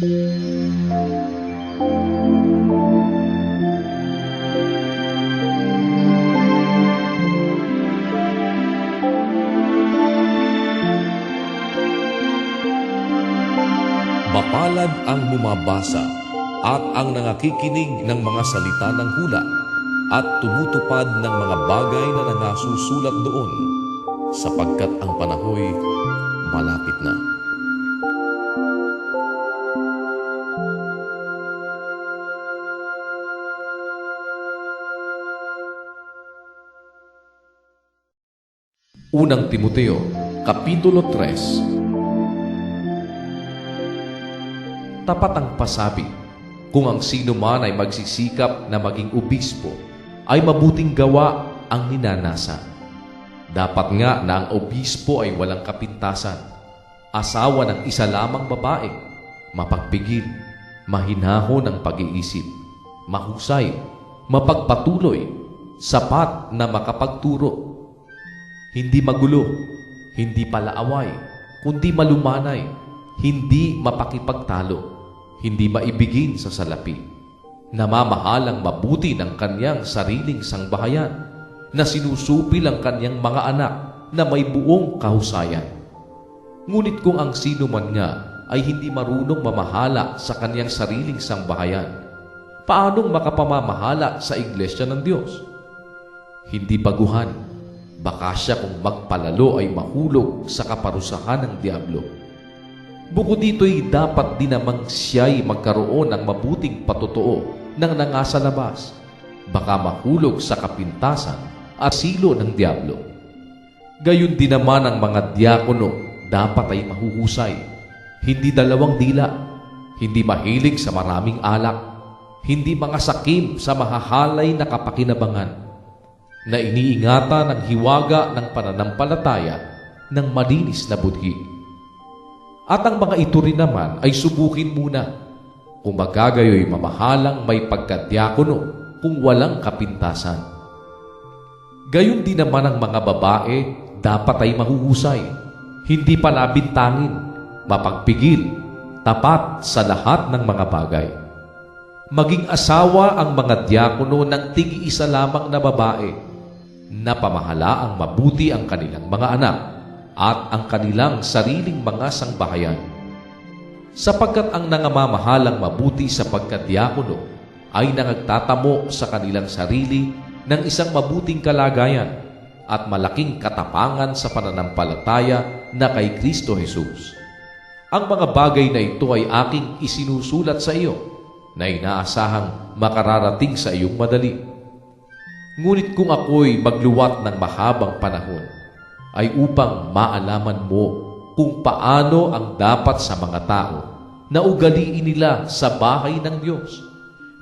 Mapalad ang bumabasa at ang nangakikinig ng mga salita ng hula at tumutupad ng mga bagay na nangasusulat doon, sapagkat ang panahoy malapit na. Unang Timoteo, Kapitulo 3. Tapat ang pasabi, kung ang sino man ay magsisikap na maging obispo, ay mabuting gawa ang ninanasa. Dapat nga na ang obispo ay walang kapintasan, asawa ng isa lamang babae, mapagpigil, mahinahon ang pag-iisip, mahusay, mapagpatuloy, sapat na makapagturo, hindi magulo, hindi palaaway, kundi malumanay, hindi mapakipagtalo, hindi maibigin sa salapi, namamahalang mabuti ng kanyang sariling sangbahayan, na sinusupil ang kanyang mga anak na may buong kahusayan. Ngunit kung ang sino man nga ay hindi marunong mamahala sa kanyang sariling sangbahayan, paanong makapamamahala sa iglesia ng Diyos? Hindi baguhan, baka siya kung magpalalo ay mahulog sa kaparusahan ng diablo. Bukod dito'y dapat din namang siya'y magkaroon ng mabuting patotoo ng nangasa labas, baka mahulog sa kapintasan at silo ng diablo. Gayon din naman ang mga diakono dapat ay mahuhusay, hindi dalawang dila, hindi mahilig sa maraming alak, hindi mga sakim sa mahahalay na kapakinabangan, na iniingatan ang hiwaga ng pananampalataya ng malinis na budhi. At ang mga ito rin naman ay subukin muna kung magagayoy mamahalang may pagkadiakono kung walang kapintasan. Gayon din naman ang mga babae dapat ay mahuhusay, hindi palabintangin, mapagpigil, tapat sa lahat ng mga bagay. Maging asawa ang mga diakono ng tig-isa lamang na babae, na pamahala ang mabuti ang kanilang mga anak at ang kanilang sariling mga sangbahayan. Sapagkat ang nangamamahalang mabuti sa pagkadiakono ay nangagtatamo sa kanilang sarili ng isang mabuting kalagayan at malaking katapangan sa pananampalataya na kay Kristo Jesus. Ang mga bagay na ito ay aking isinusulat sa iyo, na inaasahang makararating sa iyong madali. Ngunit kung ako'y magluwat ng mahabang panahon, ay upang maalaman mo kung paano ang dapat sa mga tao na ugaliin nila sa bahay ng Diyos,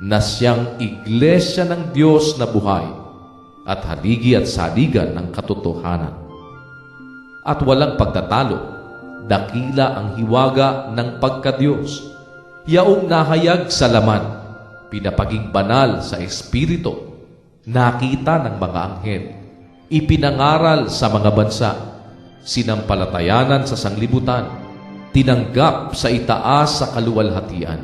na siyang iglesia ng Diyos na buhay at haligi at saligan ng katotohanan. At walang pagtatalo, dakila ang hiwaga ng pagka-Diyos, yaong nahayag sa laman, pinapaging banal sa Espiritu, nakita ng mga anghel, ipinangaral sa mga bansa, sinampalatayanan sa sanglibutan, tinanggap sa itaas sa kaluwalhatian.